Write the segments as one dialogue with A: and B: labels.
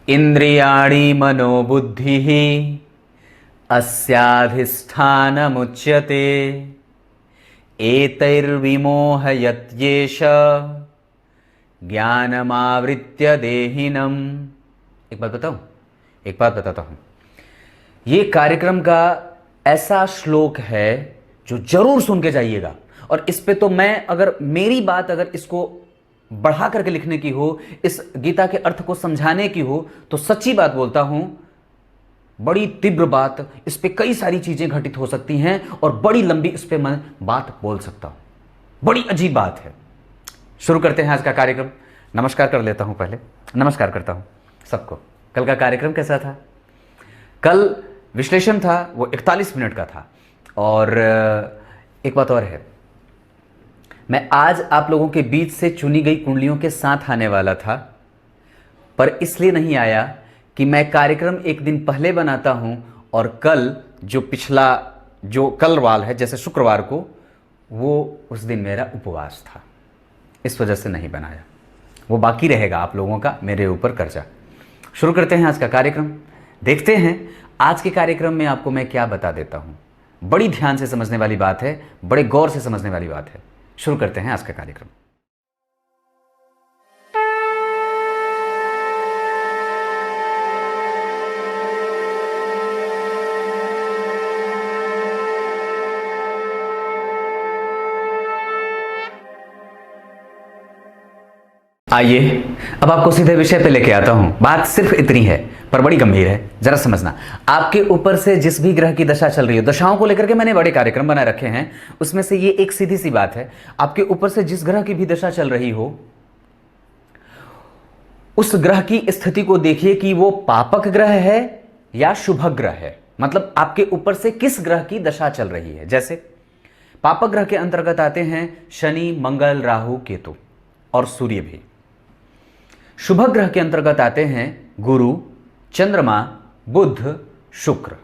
A: इंद्रियाणि मनोबुद्धिः अस्याधिष्ठानमुच्यते एतैर्विमोहयत्येष ज्ञानमावृत्य देहिनम्। एक बात बताऊं, एक बात बताता हूं। ये कार्यक्रम का ऐसा श्लोक है जो जरूर सुन के जाइएगा। और इस पे तो मैं, अगर मेरी बात अगर इसको बढ़ा करके लिखने की हो, इस गीता के अर्थ को समझाने की हो, तो सच्ची बात बोलता हूं, बड़ी तीव्र बात, इस पे कई सारी चीजें घटित हो सकती हैं और बड़ी लंबी इस पे मैं बात बोल सकता हूं। बड़ी अजीब बात है। शुरू करते हैं आज का कार्यक्रम। नमस्कार कर लेता हूं, पहले नमस्कार करता हूं सबको। कल का कार्यक्रम कैसा था? कल विश्लेषण था, वो 41 मिनट का था। और एक बात और है, मैं आज आप लोगों के बीच से चुनी गई कुंडलियों के साथ आने वाला था, पर इसलिए नहीं आया कि मैं कार्यक्रम एक दिन पहले बनाता हूं और कल जो पिछला जो कल वाल है, जैसे शुक्रवार को, वो उस दिन मेरा उपवास था, इस वजह से नहीं बनाया। वो बाकी रहेगा आप लोगों का मेरे ऊपर कर्जा। शुरू करते हैं आज का कार्यक्रम। देखते हैं आज के कार्यक्रम में आपको मैं क्या बता देता हूं। बड़ी ध्यान से समझने वाली बात है, बड़े गौर से समझने वाली बात है। शुरू करते हैं आज का कार्यक्रम। आइए अब आपको सीधे विषय पे लेके आता हूं। बात सिर्फ इतनी है पर बड़ी गंभीर है, जरा समझना। आपके ऊपर से जिस भी ग्रह की दशा चल रही हो, दशाओं को लेकर के मैंने बड़े कार्यक्रम बना रखे हैं, उसमें से ये एक सीधी सी बात है, आपके ऊपर से जिस ग्रह की भी दशा चल रही हो, उस ग्रह की स्थिति को देखिए कि वो पापक ग्रह है या शुभ ग्रह है। मतलब आपके ऊपर से किस ग्रह की दशा चल रही है। जैसे पापक ग्रह के अंतर्गत आते हैं शनि, मंगल, राहु, केतु और सूर्य भी। शुभ ग्रह के अंतर्गत आते हैं गुरु, चंद्रमा, बुध, शुक्र।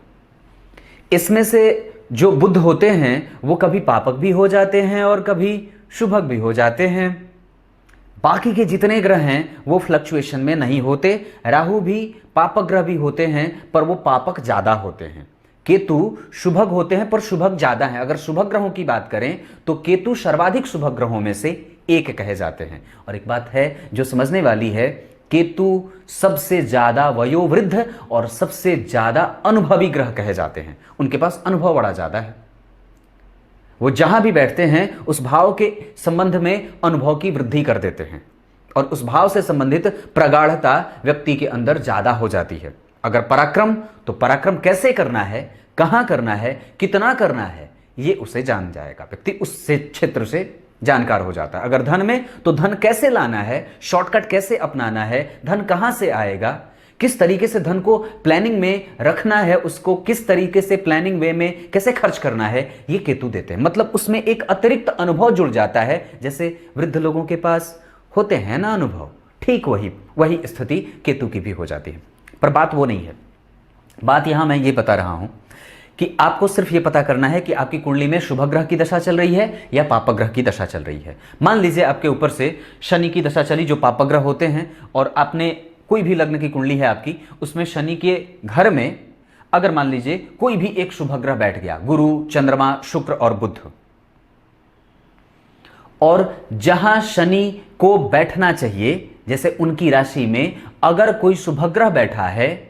A: इसमें से जो बुध होते हैं वो कभी पापक भी हो जाते हैं और कभी शुभक भी हो जाते हैं। बाकी के जितने ग्रह हैं वो फ्लक्चुएशन में नहीं होते। राहु भी पापक ग्रह भी होते हैं पर वो पापक ज्यादा होते हैं। केतु शुभक होते हैं पर शुभक ज्यादा हैं। अगर शुभक ग्रहों की बात करें तो केतु सर्वाधिक शुभक ग्रहों में से एक कहे जाते हैं। और एक बात है जो समझने वाली है, केतु सबसे ज्यादा वयोवृद्ध और सबसे ज्यादा अनुभवी ग्रह कहे जाते हैं। उनके पास अनुभव बड़ा ज्यादा है। वो जहां भी बैठते हैं उस भाव के संबंध में अनुभव की वृद्धि कर देते हैं और उस भाव से संबंधित प्रगाढ़ता व्यक्ति के अंदर ज्यादा हो जाती है। अगर पराक्रम, तो पराक्रम कैसे करना है, कहां करना है, कितना करना है, ये उसे जान जाएगा। व्यक्ति उससे क्षेत्र से जानकार हो जाता है। अगर धन में, तो धन कैसे लाना है, शॉर्टकट कैसे अपनाना है, धन कहां से आएगा, किस तरीके से धन को प्लानिंग में रखना है, उसको किस तरीके से प्लानिंग वे में कैसे खर्च करना है, ये केतु देते हैं। मतलब उसमें एक अतिरिक्त अनुभव जुड़ जाता है। जैसे वृद्ध लोगों के पास होते हैं ना अनुभव, ठीक वही स्थिति केतु की भी हो जाती है। पर बात वो नहीं है। बात यहां मैं ये बता रहा हूं कि आपको सिर्फ ये पता करना है कि आपकी कुंडली में शुभ ग्रह की दशा चल रही है या पापक ग्रह की दशा चल रही है। मान लीजिए आपके ऊपर से शनि की दशा चली, जो पापक ग्रह होते हैं, और आपने कोई भी लग्न की कुंडली है आपकी, उसमें शनि के घर में अगर मान लीजिए कोई भी एक शुभ ग्रह बैठ गया, गुरु, चंद्रमा, शुक्र और बुध, और जहां शनि को बैठना चाहिए, जैसे उनकी राशि में अगर कोई शुभ ग्रह बैठा है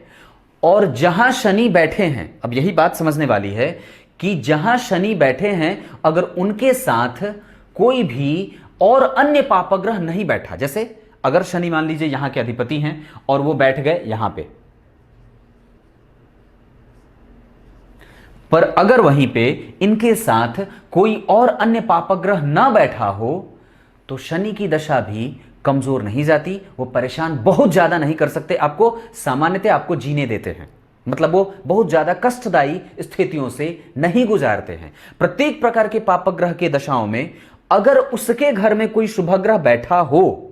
A: और जहां शनि बैठे हैं, अब यही बात समझने वाली है कि जहां शनि बैठे हैं अगर उनके साथ कोई भी और अन्य पापक ग्रह नहीं बैठा, जैसे अगर शनि मान लीजिए यहां के अधिपति हैं और वो बैठ गए यहां पे, पर अगर वहीं पे इनके साथ कोई और अन्य पापक ग्रह ना बैठा हो तो शनि की दशा भी कमजोर नहीं जाती। वो परेशान बहुत ज्यादा नहीं कर सकते आपको, सामान्यतः आपको जीने देते हैं। मतलब वो बहुत ज्यादा कष्टदायी स्थितियों से नहीं गुजारते हैं। प्रत्येक प्रकार के पापक ग्रह के दशाओं में अगर उसके घर में कोई शुभ ग्रह बैठा हो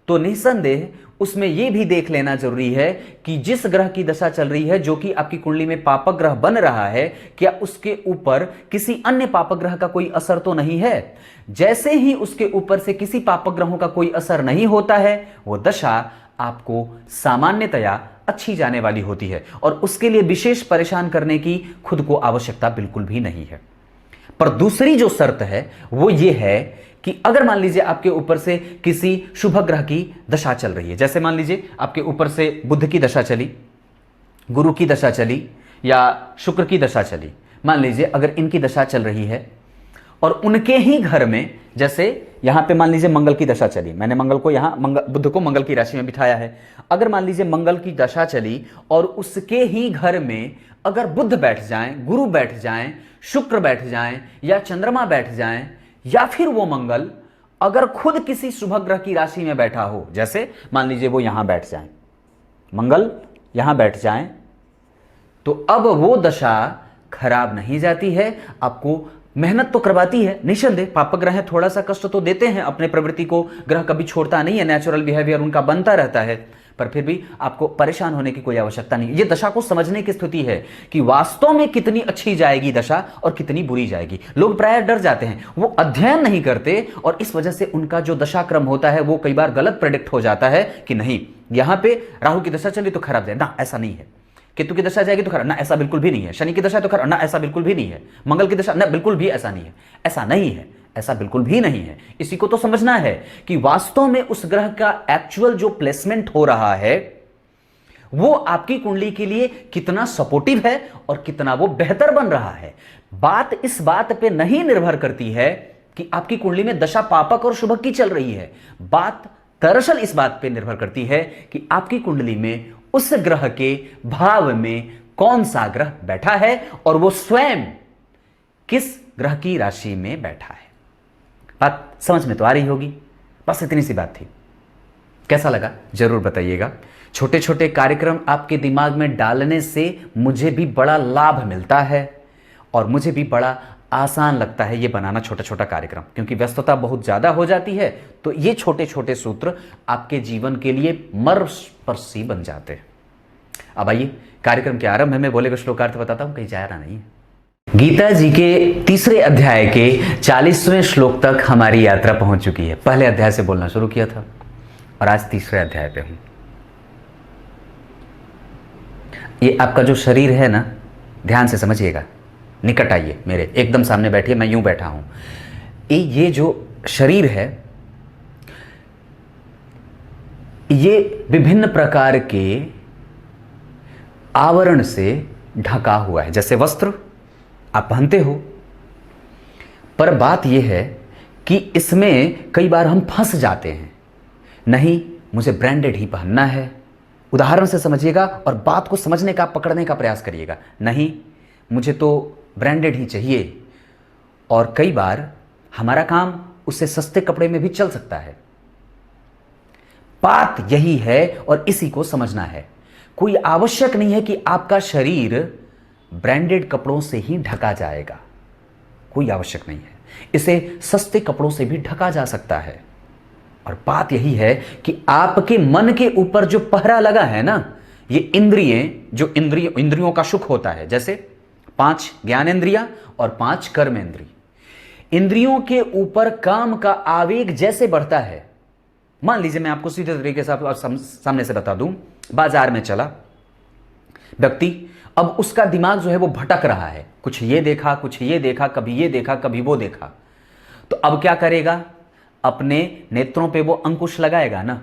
A: तो निसंदेह उसमें यह भी देख लेना जरूरी है कि जिस ग्रह की दशा चल रही है, जो कि आपकी कुंडली में पापक ग्रह बन रहा है, क्या उसके ऊपर किसी अन्य पापक ग्रह का कोई असर तो नहीं है। जैसे ही उसके ऊपर से किसी पापक ग्रहों का कोई असर नहीं होता है, वो दशा आपको सामान्यतया अच्छी जाने वाली होती है और उसके लिए विशेष परेशान करने की खुद को आवश्यकता बिल्कुल भी नहीं है। पर दूसरी जो शर्त है वो ये है कि अगर मान लीजिए आपके ऊपर से किसी शुभ ग्रह की दशा चल रही है, जैसे मान लीजिए आपके ऊपर से बुध की दशा चली, गुरु की दशा चली या शुक्र की दशा चली, मान लीजिए अगर इनकी दशा चल रही है और उनके ही घर में, जैसे यहां पे मान लीजिए मंगल की दशा चली, मैंने मंगल को यहां बुध को मंगल की राशि में बिठाया है, अगर मान लीजिए मंगल की दशा चली और उसके ही घर में अगर बुध बैठ जाएं, गुरु बैठ जाएं, शुक्र बैठ जाएं या चंद्रमा बैठ जाएं या फिर वो मंगल अगर खुद किसी शुभ ग्रह की राशि में बैठा हो, जैसे मान लीजिए वो यहां बैठ जाएं, मंगल यहां बैठ जाएं, तो अब वो दशा खराब नहीं जाती है, आपको मेहनत तो करवाती है निसंदेह। पाप ग्रह है, थोड़ा सा कष्ट तो देते हैं, अपने प्रवृत्ति को ग्रह कभी छोड़ता नहीं है, नेचुरल बिहेवियर उनका बनता रहता है, पर फिर भी आपको परेशान होने की कोई आवश्यकता नहीं। ये दशा को समझने की स्थिति है कि वास्तव में कितनी अच्छी जाएगी दशा और कितनी बुरी जाएगी। लोग प्राय डर जाते हैं, वो अध्ययन नहीं करते और इस वजह से उनका जो दशा क्रम होता है वो कई बार गलत प्रेडिक्ट हो जाता है कि नहीं यहां पे राहु की दशा चली तो खराब जाए, ना ऐसा नहीं है। केतु की दशा जाएगी तो खराब, ना ऐसा बिल्कुल भी नहीं है। शनि की दशा तो खराब, ना ऐसा बिल्कुल भी नहीं है। मंगल की दशा, ना बिल्कुल भी ऐसा नहीं है, ऐसा नहीं है, ऐसा बिल्कुल भी नहीं है। इसी को तो समझना है कि वास्तव में उस ग्रह का एक्चुअल जो प्लेसमेंट हो रहा है वो आपकी कुंडली के लिए कितना सपोर्टिव है और कितना वो बेहतर बन रहा है। बात इस बात पे नहीं निर्भर करती है कि आपकी कुंडली में दशा पापक और शुभक की चल रही है, बात दरअसल इस बात पे निर्भर करती है कि आपकी कुंडली में उस ग्रह के भाव में कौन सा ग्रह बैठा है और वो स्वयं किस ग्रह की राशि में बैठा है। बात समझ में तो आ रही होगी, बस इतनी सी बात थी। कैसा लगा जरूर बताइएगा। छोटे छोटे कार्यक्रम आपके दिमाग में डालने से मुझे भी बड़ा लाभ मिलता है और मुझे भी बड़ा आसान लगता है ये बनाना छोटा छोटा कार्यक्रम, क्योंकि व्यस्तता बहुत ज़्यादा हो जाती है तो ये छोटे छोटे सूत्र आपके जीवन के लिए मर्मस्पर्शी बन जाते हैं। अब आइए कार्यक्रम के आरंभ में बोले कुछ श्लोकार्थ बताता हूं, कहीं जा रहा नहीं है। गीता जी के तीसरे अध्याय के 40वें श्लोक तक हमारी यात्रा पहुंच चुकी है। पहले अध्याय से बोलना शुरू किया था और आज तीसरे अध्याय पे हूं। ये आपका जो शरीर है ना, ध्यान से समझिएगा, निकट आइए मेरे, एकदम सामने बैठिए, मैं यूं बैठा हूं। ये जो शरीर है ये विभिन्न प्रकार के आवरण से ढका हुआ है, जैसे वस्त्र आप पहनते हो, पर बात यह है कि इसमें कई बार हम फंस जाते हैं। नहीं, मुझे ब्रांडेड ही पहनना है, उदाहरण से समझिएगा और बात को समझने का, पकड़ने का प्रयास करिएगा। नहीं, मुझे तो ब्रांडेड ही चाहिए, और कई बार हमारा काम उससे सस्ते कपड़े में भी चल सकता है। बात यही है और इसी को समझना है। कोई आवश्यक नहीं है कि आपका शरीर ब्रांडेड कपड़ों से ही ढका जाएगा, कोई आवश्यक नहीं है, इसे सस्ते कपड़ों से भी ढका जा सकता है। और बात यही है कि आपके मन के ऊपर जो पहरा लगा है ना, ये इंद्रियें, जो इंद्रियों का सुख होता है, जैसे 5 ज्ञानेंद्रियां और 5 कर्मेंद्रिय, इंद्रियों के ऊपर काम का आवेग जैसे बढ़ता है। मान लीजिए मैं आपको सीधे तरीके से सामने से बता दूं, बाजार में चला व्यक्ति, अब उसका दिमाग जो है वो भटक रहा है, कुछ ये देखा, कुछ ये देखा, कभी ये देखा, कभी वो देखा, तो अब क्या करेगा? अपने नेत्रों पे वो अंकुश लगाएगा ना,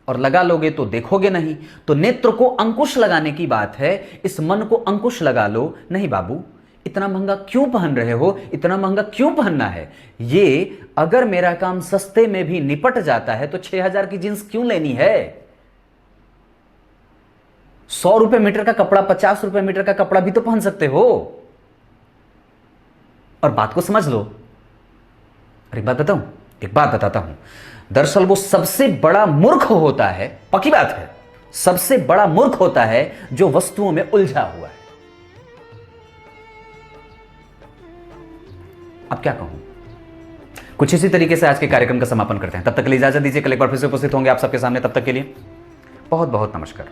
A: और लगा लोगे तो देखोगे नहीं। तो नेत्र को अंकुश लगाने की बात है, इस मन को अंकुश लगा लो। नहीं बाबू, इतना महंगा क्यों पहन रहे हो, इतना महंगा क्यों पहनना है? ये अगर मेरा काम सस्ते में भी निपट जाता है तो 6000 की जींस क्यों लेनी है? 100 रुपए मीटर का कपड़ा, 50 रुपए मीटर का कपड़ा भी तो पहन सकते हो। और बात को समझ लो। और एक बात बताता हूं, दरअसल वो सबसे बड़ा मूर्ख होता है, पक्की बात है, सबसे बड़ा मूर्ख होता है जो वस्तुओं में उलझा हुआ है। अब क्या कहूं? कुछ इसी तरीके से आज के कार्यक्रम का समापन करते हैं। तब तक के लिए इजाजत दीजिए, कल एक बार फिर से उपस्थित होंगे आप सबके सामने। तब तक के लिए बहुत बहुत नमस्कार।